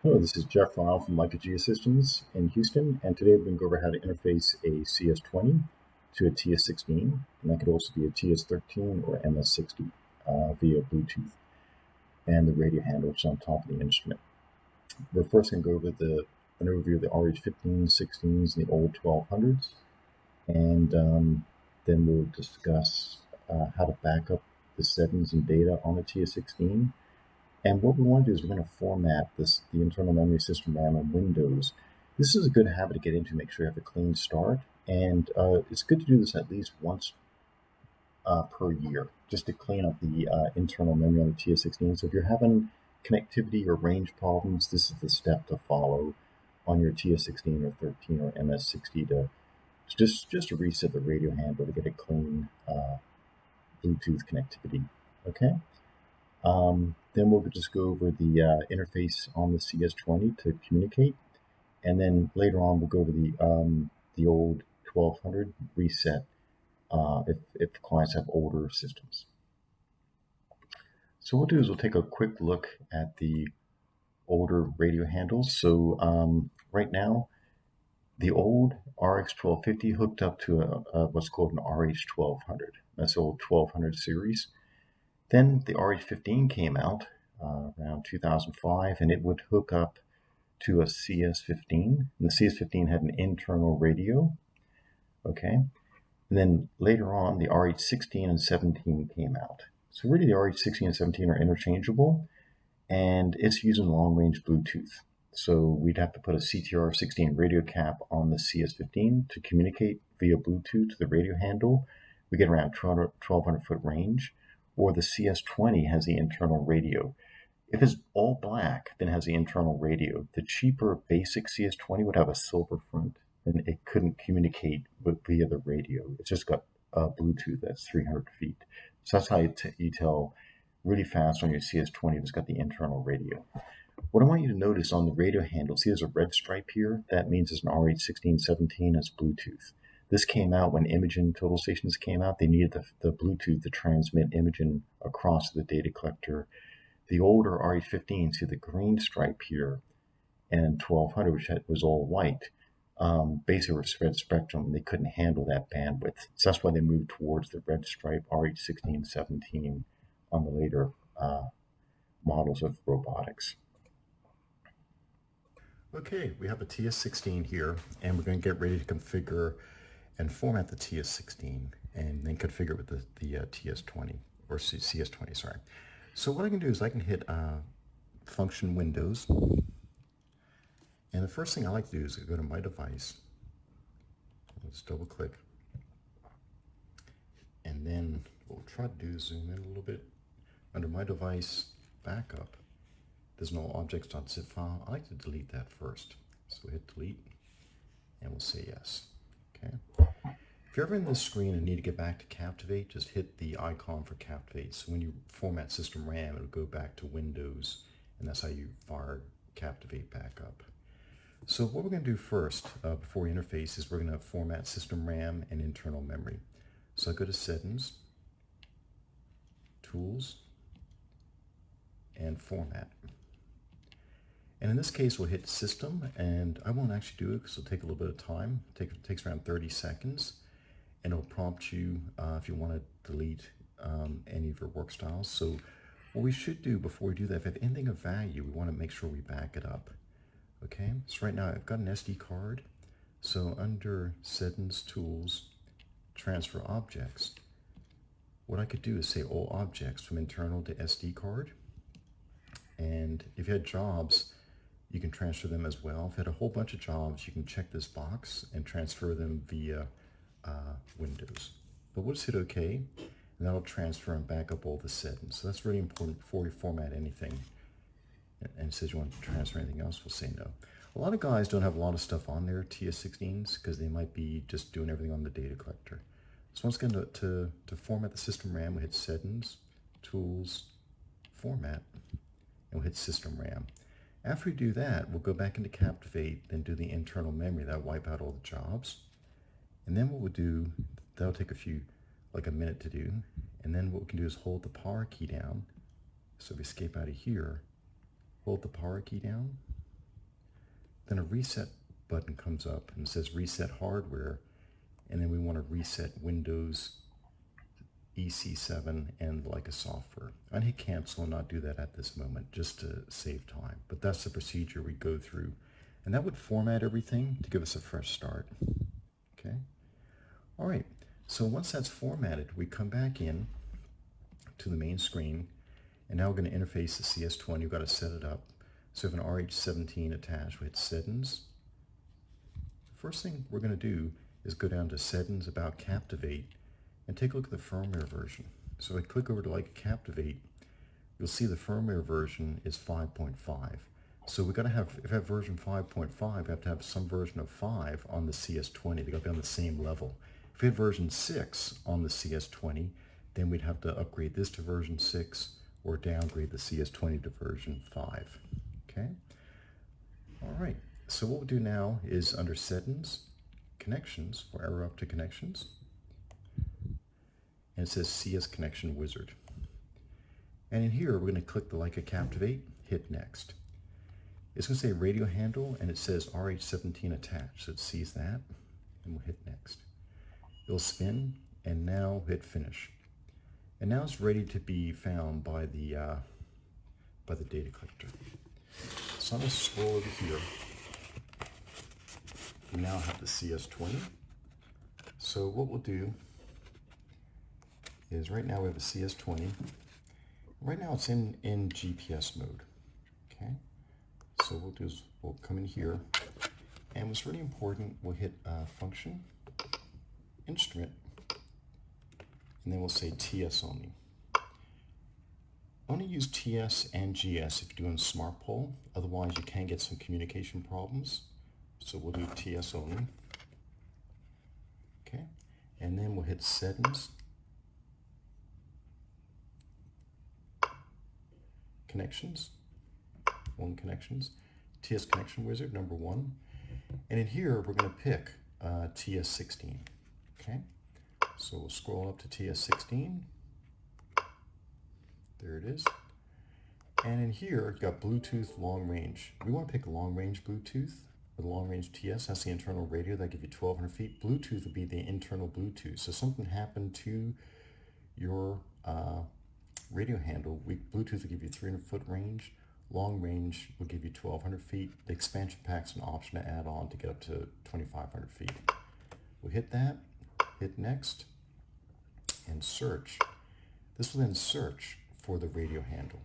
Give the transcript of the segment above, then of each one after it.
Hello, this is Jeff Lyle from Leica Geosystems in Houston, and today we're going to go over how to interface a CS20 to a TS16, and that could also be a TS13 or MS50 via Bluetooth and the radio handle, which is on top of the instrument. We're first going to go over an overview of the RH17, 16s, and the old 1200s, and then we'll discuss how to back up the settings and data on the TS16. And what we want to do is we're going to format the internal memory system RAM on Windows. This is a good habit to get into, make sure you have a clean start. And it's good to do this at least once per year, just to clean up the internal memory on the TS16. So if you're having connectivity or range problems, this is the step to follow on your TS16 or 13 or MS60 to just to reset the radio handle to get a clean Bluetooth connectivity. Okay. Then we'll just go over the interface on the CS20 to communicate, and then later on we'll go over the old 1200 reset if clients have older systems. So what we'll do is we'll take a quick look at the older radio handles. So right now, the old RX1250 hooked up to what's called an RH1200. That's the old 1200 series. Then the RH15 came out around 2005, and it would hook up to a CS15. And the CS15 had an internal radio, okay? And then later on, the RH16 and 17 came out. So really, the RH16 and 17 are interchangeable, and it's using long-range Bluetooth. So we'd have to put a CTR16 radio cap on the CS15 to communicate via Bluetooth to the radio handle. We get around 1,200 foot range. Or the CS20 has the internal radio. If it's all black, then it has the internal radio. The cheaper basic CS20 would have a silver front, and it couldn't communicate via the radio. It's just got Bluetooth that's 300 feet. So that's how you tell really fast on your CS20 if it's got the internal radio. What I want you to notice on the radio handle, see there's a red stripe here? That means it's an RH1617 as Bluetooth. This came out when Imaging total stations came out. They needed the Bluetooth to transmit imaging across the data collector. The older RH15, see the green stripe here, and 1200, which was all white, basically were spread spectrum. They couldn't handle that bandwidth. So that's why they moved towards the red stripe RH1617 on the later models of robotics. Okay, we have a TS16 here, and we're going to get ready to configure and format the TS16 and then configure it with the TS20 or CS20, sorry. So what I can do is I can hit function Windows, and the first thing I like to do is go to my device. Let's double click, and then what we'll try to do is zoom in a little bit. Under my device backup, there's no Allobjects.zip file. I like to delete that first. So we'll hit delete, and we'll say yes. Okay. If you're ever in this screen and need to get back to Captivate, just hit the icon for Captivate. So when you format system RAM, it'll go back to Windows, and that's how you fire Captivate back up. So what we're going to do first, before we interface, is we're going to format system RAM and internal memory. So I go to Settings, Tools, and Format. And in this case, we'll hit System, and I won't actually do it because it'll take a little bit of time. It takes around 30 seconds, and it'll prompt you if you want to delete any of your work styles. So what we should do before we do that, if we have anything of value, we want to make sure we back it up. Okay, so right now I've got an SD card. So under Settings, Tools, Transfer Objects, what I could do is say all objects from internal to SD card. And if you had jobs, you can transfer them as well. If you had a whole bunch of jobs, you can check this box and transfer them via Windows. But we'll just hit OK, and that'll transfer and back up all the settings. So that's really important before you format anything. And it says you want to transfer anything else, we'll say no. A lot of guys don't have a lot of stuff on their TS16s because they might be just doing everything on the data collector. So once again, to format the system RAM, we hit Settings, Tools, Format, and we'll hit System RAM. After we do that, we'll go back into Captivate, then do the internal memory. That'll wipe out all the jobs. And then what we'll do, that'll take like a minute to do. And then what we can do is hold the power key down. So if we escape out of here, hold the power key down, Then a reset button comes up and says reset hardware, and then we want to reset Windows EC7 and Leica software. I'd hit cancel and not do that at this moment just to save time, but that's the procedure we go through, and that would format everything to give us a fresh start. Okay. All right. So once that's formatted, we come back in to the main screen, and now we're going to interface the CS20. We've got to set it up. So we have an RH17 attached. We hit Settings. The first thing we're going to do is go down to Settings, About Captivate, and take a look at the firmware version. So if I click over to Leica Captivate, you'll see the firmware version is 5.5. So we got to have, if I have version 5.5, I have to have some version of 5 on the CS20. They got to be on the same level. If we had version 6 on the CS20, then we'd have to upgrade this to version 6 or downgrade the CS20 to version 5. Okay? All right. So what we'll do now is under Settings, Connections, we'll arrow up to Connections, and it says CS Connection Wizard. And in here, we're going to click the Leica Captivate, hit Next. It's going to say radio handle, and it says RH17 attached, so it sees that, and we'll hit Next. It'll spin, and now hit Finish. And now it's ready to be found by the data collector. So I'm going to scroll over here. We now have the CS20. So what we'll do is right now we have a CS20. Right now it's in GPS mode. Okay. So what we'll do is we'll come in here, and what's really important, we'll hit Function, Instrument, and then we'll say TS only. Only use TS and GS if you're doing smart poll, otherwise you can get some communication problems. So we'll do TS only. Okay, and then we'll hit Settings, Connections, Connections, TS Connection Wizard number 1, and in here we're going to pick TS16. Okay, so we'll scroll up to TS16. There it is. And in here, you've got Bluetooth long range. We want to pick long range Bluetooth or long range TS. That's the internal radio that gives you 1,200 feet. Bluetooth would be the internal Bluetooth. So something happened to your radio handle. Bluetooth will give you 300-foot range. Long range will give you 1,200 feet. The expansion pack's an option to add on to get up to 2,500 feet. We'll hit that, hit Next, and search. This will then search for the radio handle.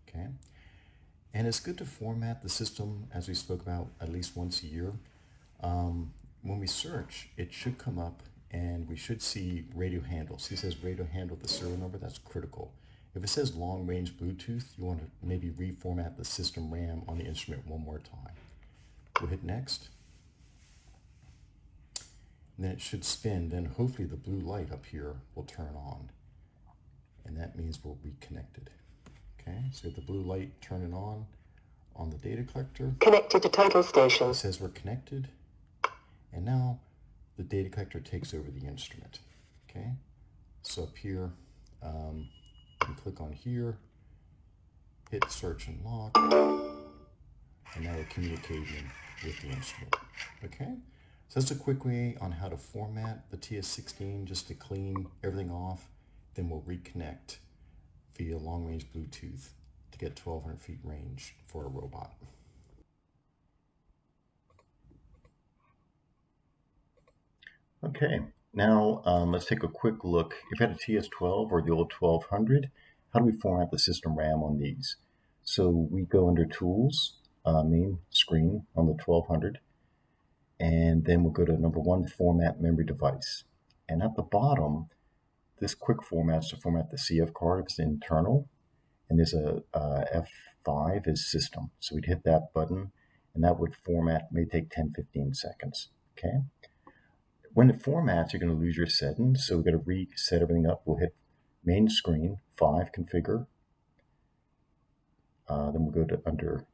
Okay, and it's good to format the system, as we spoke about, at least once a year. When we search, it should come up and we should see radio handle. See, it says radio handle, the serial number, that's critical. If it says long range Bluetooth, you want to maybe reformat the system RAM on the instrument one more time. We'll hit Next. And then it should spin. Then hopefully the blue light up here will turn on. And that means we'll be connected. Okay, so we have the blue light turning on the data collector. Connected to total station. It says we're connected. And now the data collector takes over the instrument. Okay, so up here, you can click on here, hit search and lock, and now we're communicating with the instrument. Okay, so that's a quick way on how to format the TS16 just to clean everything off. Then we'll reconnect via long-range Bluetooth to get 1,200 feet range for a robot. Okay, now let's take a quick look. If you had a TS12 or the old 1200, how do we format the system RAM on these? So we go under Tools, main screen on the 1200, and then we'll go to number 1, Format Memory Device. And at the bottom, this quick format is to format the CF card if it's internal, and there's a F5 is system. So we'd hit that button, and that would format, may take 10-15 seconds. Okay. When it formats, you're going to lose your settings, so we're going to reset everything up. We'll hit main screen, 5, configure. Then we'll go to under,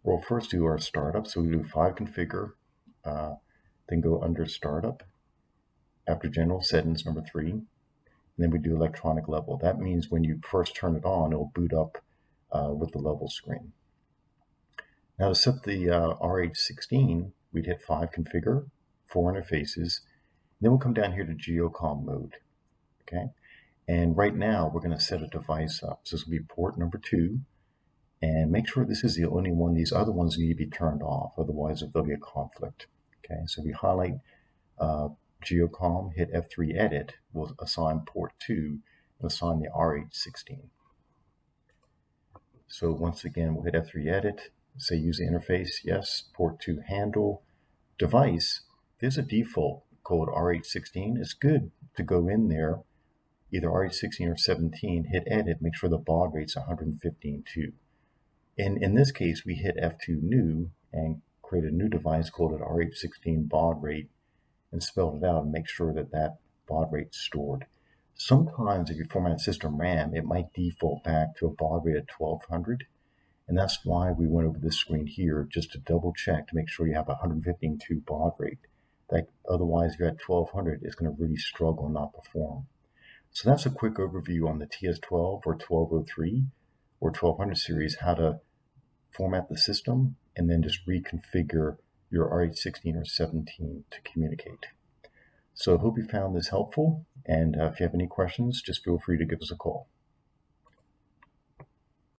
we'll first do our startup. So we do 5, configure, then go under startup, after general settings, number 3, and then we do electronic level. That means when you first turn it on, it'll boot up with the level screen. Now to set the RH17, we'd hit 5 configure, 4 interfaces, then we'll come down here to geocom mode, okay? And right now we're going to set a device up. So this will be port number 2, and make sure this is the only one. These other ones need to be turned off, otherwise there'll be a conflict. Okay, so we highlight geocom, hit F3 edit, we'll assign port 2, and assign the RH16. So once again, we'll hit F3 edit, say user interface, yes, port 2 handle, device. There's a default called RH16. It's good to go in there, either RH16 or 17, hit edit, make sure the baud rate's 115.2. In this case, we hit F2 new and create a new device called an RH16 baud rate and spelled it out and make sure that that baud rate's stored. Sometimes if you format system RAM, it might default back to a baud rate of 1200. And that's why we went over this screen here, just to double check to make sure you have a 115.2 baud rate. That otherwise, if you're at 1200, it's going to really struggle and not perform. So that's a quick overview on the TS12 or 1203 or 1200 series, how to format the system and then just reconfigure your RH16 or 17 to communicate. So I hope you found this helpful, and if you have any questions, just feel free to give us a call.